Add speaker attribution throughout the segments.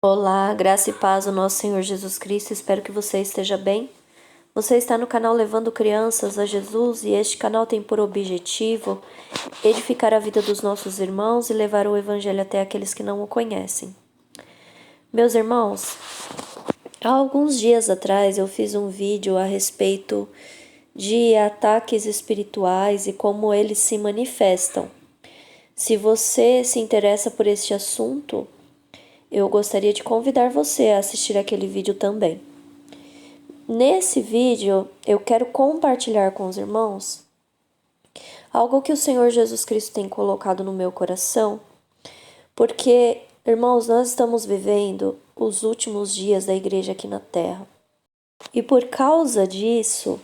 Speaker 1: Olá, graça e paz do nosso Senhor Jesus Cristo. Espero que você esteja bem. Você está no canal Levando Crianças a Jesus e este canal tem por objetivo edificar a vida dos nossos irmãos e levar o Evangelho até aqueles que não o conhecem. Meus irmãos, há alguns dias atrás eu fiz um vídeo a respeito de ataques espirituais e como eles se manifestam. Se você se interessa por este assunto, eu gostaria de convidar você a assistir aquele vídeo também. Nesse vídeo, eu quero compartilhar com os irmãos algo que o Senhor Jesus Cristo tem colocado no meu coração, porque, irmãos, nós estamos vivendo os últimos dias da igreja aqui na Terra. E por causa disso,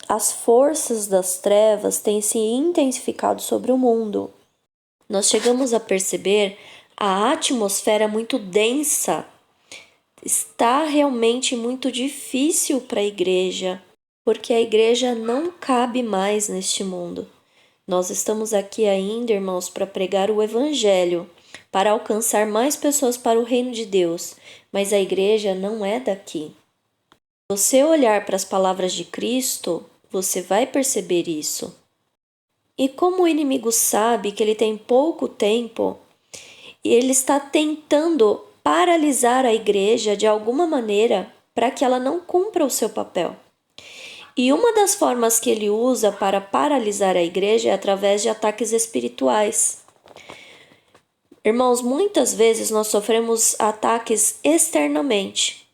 Speaker 1: as forças das trevas têm se intensificado sobre o mundo. Nós chegamos a perceber a atmosfera muito densa. Está realmente muito difícil para a igreja, porque a igreja não cabe mais neste mundo. Nós estamos aqui ainda, irmãos, para pregar o Evangelho, para alcançar mais pessoas para o reino de Deus, mas a igreja não é daqui. Se você olhar para as palavras de Cristo, você vai perceber isso. E como o inimigo sabe que ele tem pouco tempo, ele está tentando paralisar a igreja de alguma maneira para que ela não cumpra o seu papel. E uma das formas que ele usa para paralisar a igreja é através de ataques espirituais. Irmãos, muitas vezes nós sofremos ataques externamente.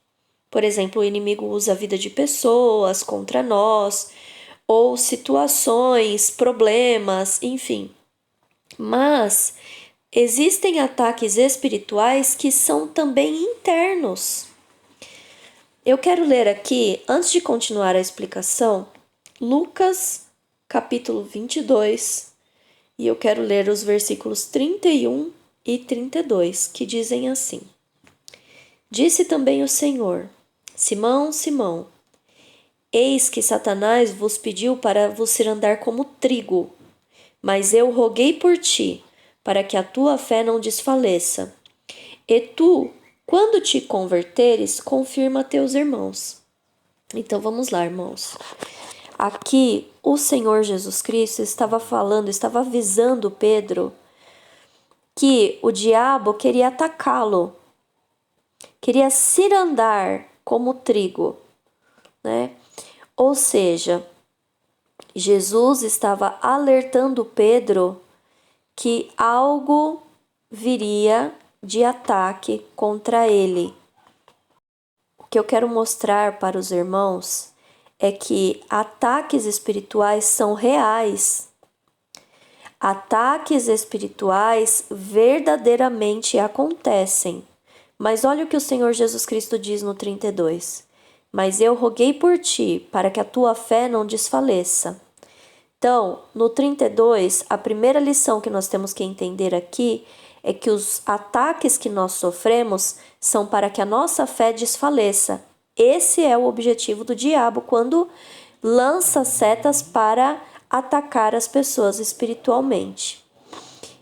Speaker 1: Por exemplo, o inimigo usa a vida de pessoas contra nós, ou situações, problemas, enfim. Mas existem ataques espirituais que são também internos. Eu quero ler aqui, antes de continuar a explicação, Lucas, capítulo 22, e eu quero ler os versículos 31 e 32, que dizem assim: Disse também o Senhor: Simão, Simão, eis que Satanás vos pediu para vos andar como trigo, mas eu roguei por ti, para que a tua fé não desfaleça. E tu, quando te converteres, confirma a teus irmãos. Então vamos lá, irmãos. Aqui o Senhor Jesus Cristo estava avisando Pedro que o diabo queria atacá-lo, queria cirandar como trigo, né? Ou seja, Jesus estava alertando Pedro que algo viria de ataque contra ele. O que eu quero mostrar para os irmãos é que ataques espirituais são reais. Ataques espirituais verdadeiramente acontecem. Mas olha o que o Senhor Jesus Cristo diz no 32. Mas eu roguei por ti, para que a tua fé não desfaleça. Então, no 32, a primeira lição que nós temos que entender aqui é que os ataques que nós sofremos são para que a nossa fé desfaleça. Esse é o objetivo do diabo quando lança setas para atacar as pessoas espiritualmente.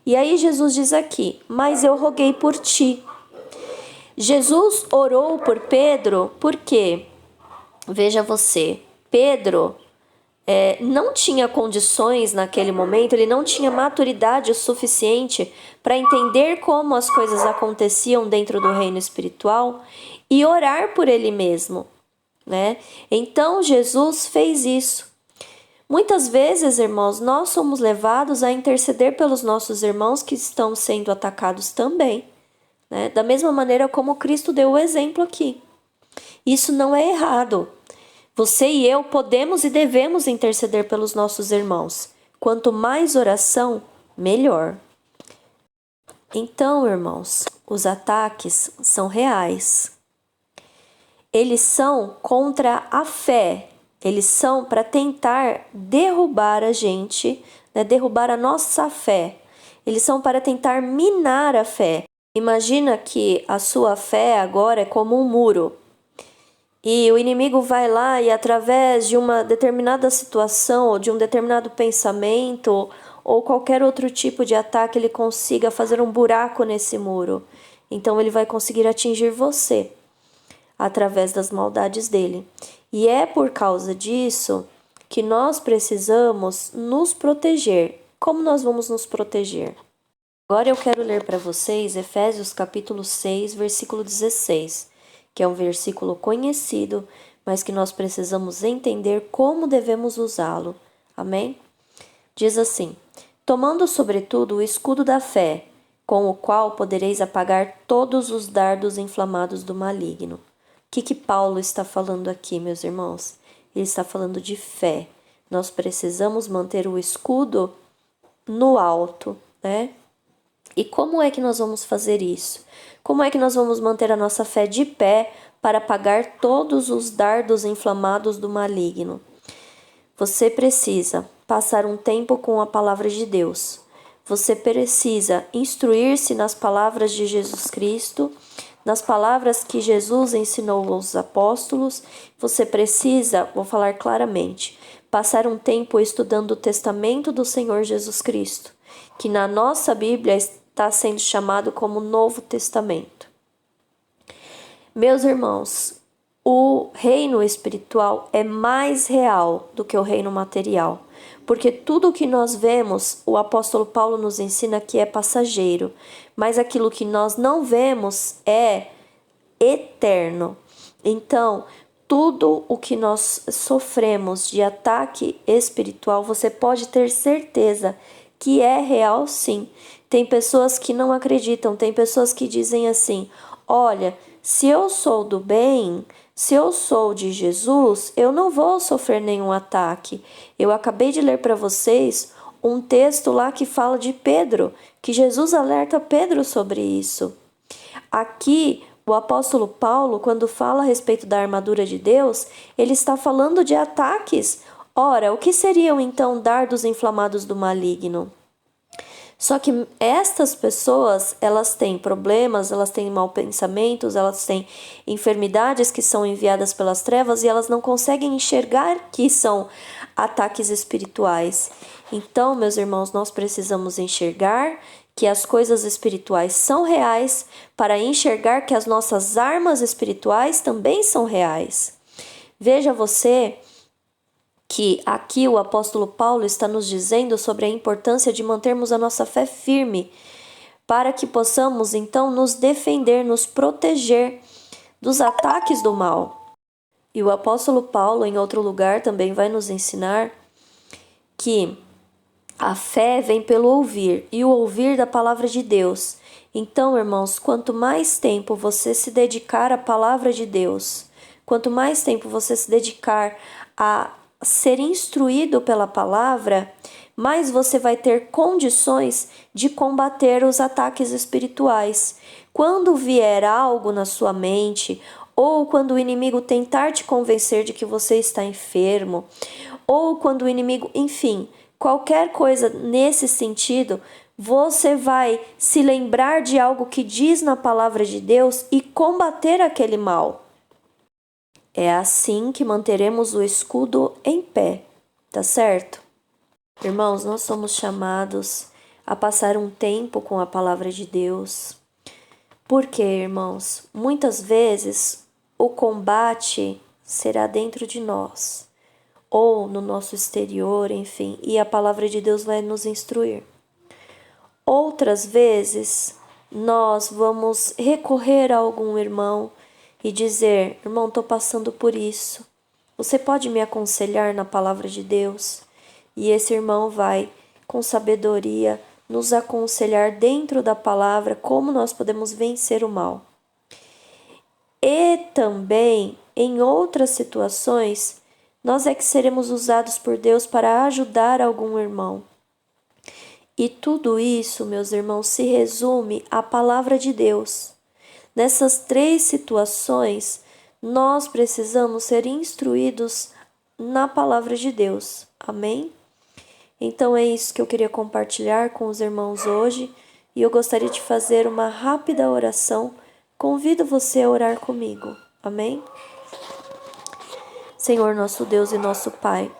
Speaker 1: E aí Jesus diz aqui: mas eu roguei por ti. Jesus orou por Pedro porque, veja você, Pedro não tinha condições naquele momento, ele não tinha maturidade o suficiente para entender como as coisas aconteciam dentro do reino espiritual e orar por ele mesmo, né? Então Jesus fez isso. Muitas vezes, irmãos, nós somos levados a interceder pelos nossos irmãos que estão sendo atacados também, né? Da mesma maneira como Cristo deu o exemplo aqui. Isso não é errado. Você e eu podemos e devemos interceder pelos nossos irmãos. Quanto mais oração, melhor. Então, irmãos, os ataques são reais. Eles são contra a fé. Eles são para tentar derrubar a gente, né? Derrubar a nossa fé. Eles são para tentar minar a fé. Imagina que a sua fé agora é como um muro. E o inimigo vai lá e através de uma determinada situação ou de um determinado pensamento ou qualquer outro tipo de ataque, ele consiga fazer um buraco nesse muro. Então ele vai conseguir atingir você através das maldades dele. E é por causa disso que nós precisamos nos proteger. Como nós vamos nos proteger? Agora eu quero ler para vocês Efésios capítulo 6, versículo 16, que é um versículo conhecido, mas que nós precisamos entender como devemos usá-lo. Amém? Diz assim: tomando sobretudo o escudo da fé, com o qual podereis apagar todos os dardos inflamados do maligno. O que Paulo está falando aqui, meus irmãos? Ele está falando de fé. Nós precisamos manter o escudo no alto, né? E como é que nós vamos fazer isso? Como é que nós vamos manter a nossa fé de pé para apagar todos os dardos inflamados do maligno? Você precisa passar um tempo com a palavra de Deus. Você precisa instruir-se nas palavras de Jesus Cristo, nas palavras que Jesus ensinou aos apóstolos. Você precisa, vou falar claramente, passar um tempo estudando o testamento do Senhor Jesus Cristo, que na nossa Bíblia está sendo chamado como Novo Testamento. Meus irmãos, o reino espiritual é mais real do que o reino material, porque tudo o que nós vemos, o apóstolo Paulo nos ensina que é passageiro, mas aquilo que nós não vemos é eterno. Então, tudo o que nós sofremos de ataque espiritual, você pode ter certeza que é real, sim. Tem pessoas que não acreditam, tem pessoas que dizem assim: olha, se eu sou do bem, se eu sou de Jesus, eu não vou sofrer nenhum ataque. Eu acabei de ler para vocês um texto lá que fala de Pedro, que Jesus alerta Pedro sobre isso. Aqui, o apóstolo Paulo, quando fala a respeito da armadura de Deus, ele está falando de ataques. Ora, o que seriam então dardos inflamados do maligno? Só que estas pessoas, elas têm problemas, elas têm maus pensamentos, elas têm enfermidades que são enviadas pelas trevas e elas não conseguem enxergar que são ataques espirituais. Então, meus irmãos, nós precisamos enxergar que as coisas espirituais são reais para enxergar que as nossas armas espirituais também são reais. Veja você que aqui o apóstolo Paulo está nos dizendo sobre a importância de mantermos a nossa fé firme, para que possamos então nos defender, nos proteger dos ataques do mal. E o apóstolo Paulo, em outro lugar, também vai nos ensinar que a fé vem pelo ouvir, e o ouvir da palavra de Deus. Então, irmãos, quanto mais tempo você se dedicar à palavra de Deus, quanto mais tempo você se dedicar a ser instruído pela palavra, mais você vai ter condições de combater os ataques espirituais. Quando vier algo na sua mente, ou quando o inimigo tentar te convencer de que você está enfermo, ou quando o inimigo, enfim, qualquer coisa nesse sentido, você vai se lembrar de algo que diz na palavra de Deus e combater aquele mal. É assim que manteremos o escudo em pé, tá certo? Irmãos, nós somos chamados a passar um tempo com a palavra de Deus. Por quê, irmãos? Muitas vezes o combate será dentro de nós, ou no nosso exterior, enfim, e a palavra de Deus vai nos instruir. Outras vezes, nós vamos recorrer a algum irmão e dizer: irmão, estou passando por isso, você pode me aconselhar na palavra de Deus? E esse irmão vai, com sabedoria, nos aconselhar dentro da palavra como nós podemos vencer o mal. E também, em outras situações, nós é que seremos usados por Deus para ajudar algum irmão. E tudo isso, meus irmãos, se resume à palavra de Deus. Nessas três situações, nós precisamos ser instruídos na palavra de Deus. Amém? Então é isso que eu queria compartilhar com os irmãos hoje, e eu gostaria de fazer uma rápida oração. Convido você a orar comigo. Amém? Senhor, nosso Deus e nosso Pai,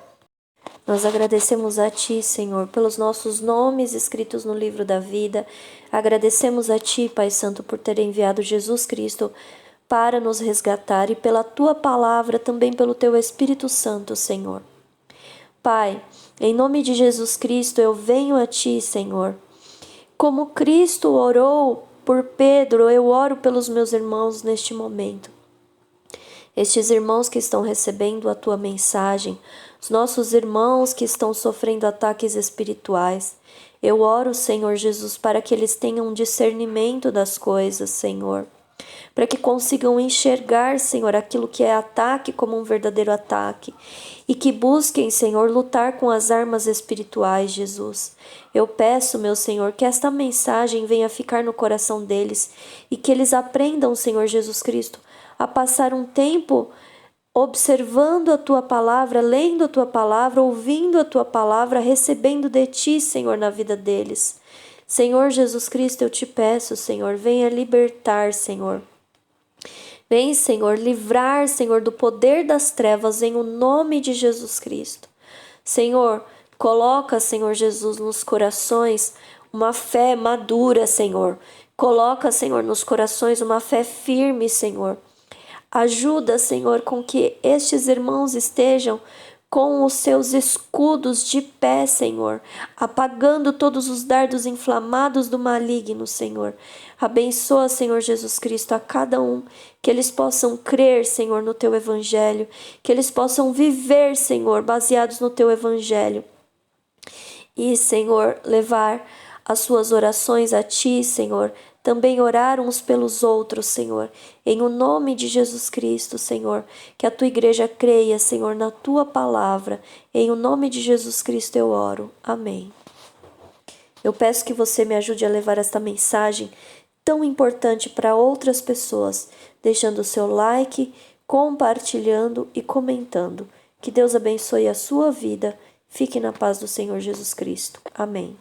Speaker 1: Nós agradecemos a Ti, Senhor, pelos nossos nomes escritos no livro da vida. Agradecemos a Ti, Pai Santo, por ter enviado Jesus Cristo para nos resgatar e pela Tua palavra, também pelo Teu Espírito Santo, Senhor. Pai, em nome de Jesus Cristo, eu venho a Ti, Senhor. Como Cristo orou por Pedro, eu oro pelos meus irmãos neste momento. Estes irmãos que estão recebendo a Tua mensagem, os nossos irmãos que estão sofrendo ataques espirituais. Eu oro, Senhor Jesus, para que eles tenham discernimento das coisas, Senhor. Para que consigam enxergar, Senhor, aquilo que é ataque como um verdadeiro ataque. E que busquem, Senhor, lutar com as armas espirituais, Jesus. Eu peço, meu Senhor, que esta mensagem venha ficar no coração deles e que eles aprendam, Senhor Jesus Cristo, a passar um tempo observando a Tua palavra, lendo a Tua palavra, ouvindo a Tua palavra, recebendo de Ti, Senhor, na vida deles. Senhor Jesus Cristo, eu te peço, Senhor, venha libertar, Senhor. Vem, Senhor, livrar, Senhor, do poder das trevas em o nome de Jesus Cristo. Senhor, coloca, Senhor Jesus, nos corações uma fé madura, Senhor. Coloca, Senhor, nos corações uma fé firme, Senhor. Ajuda, Senhor, com que estes irmãos estejam com os seus escudos de pé, Senhor, apagando todos os dardos inflamados do maligno, Senhor. Abençoa, Senhor Jesus Cristo, a cada um, que eles possam crer, Senhor, no Teu Evangelho, que eles possam viver, Senhor, baseados no Teu Evangelho. E, Senhor, levar as suas orações a Ti, Senhor, também orar uns pelos outros, Senhor, em o nome de Jesus Cristo, Senhor, que a Tua igreja creia, Senhor, na Tua palavra, em o nome de Jesus Cristo eu oro, amém. Eu peço que você me ajude a levar esta mensagem tão importante para outras pessoas, deixando o seu like, compartilhando e comentando. Que Deus abençoe a sua vida, fique na paz do Senhor Jesus Cristo, amém.